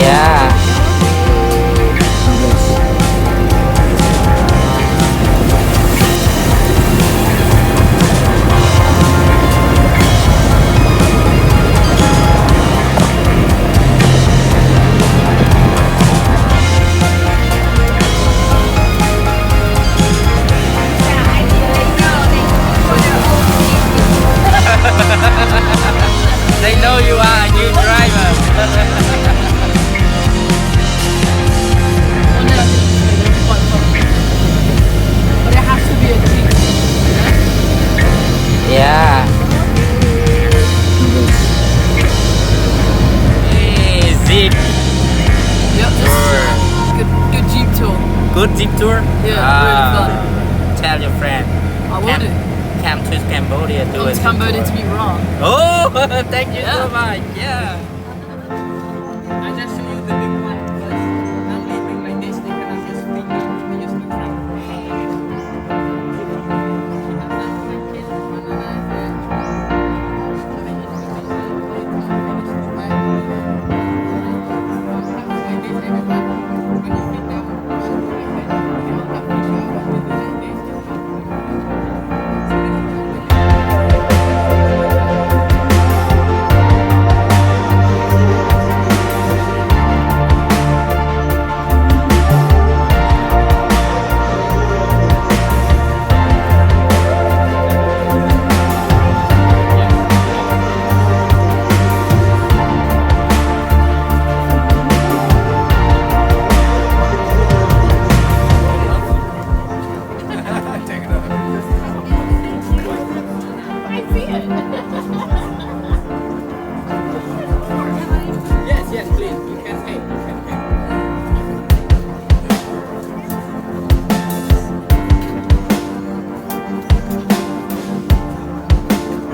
Yeah. They know you are a new driver. But it has to be a Jeep. Yeah. Hey, Jeep Yep, this tour. is good Jeep tour. Good Jeep tour? Yeah, Ah, tell your friend. I will do. Come to Cambodia, do Come a to Jeep Cambodia to tour. meet Ron. Oh, thank you Yeah. so much. Yeah. I just show you the big one because I'm leaving like this. They cannot just bring me. They just look from. Yes, yes, please. You can pay. You can pay.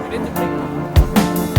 Ready to take?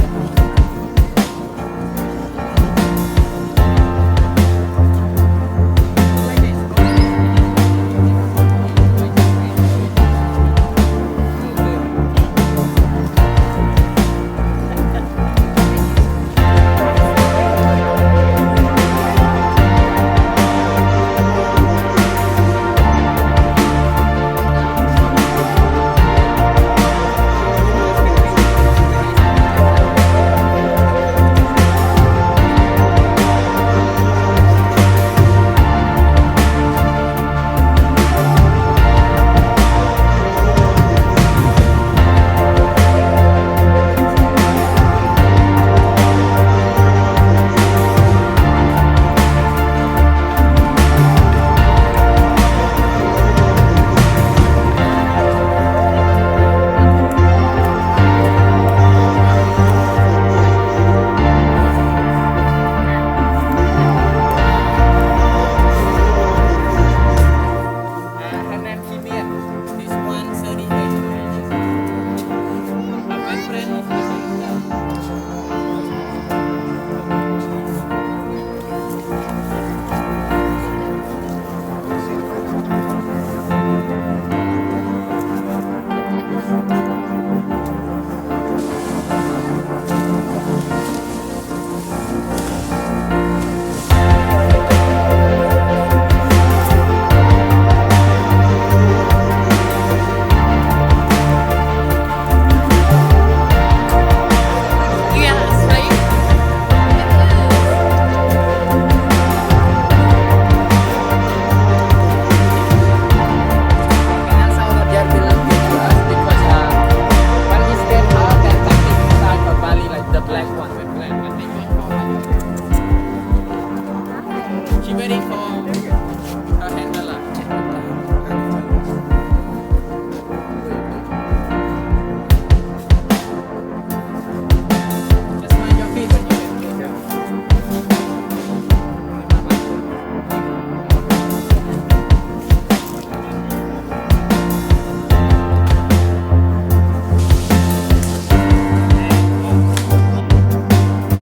Like her name Kimia. This one 38. My friend is using Yes, right? And that's how the jet will get to us because when we stand out, there's something inside her belly, like the black one with black. But they don't know. She waiting for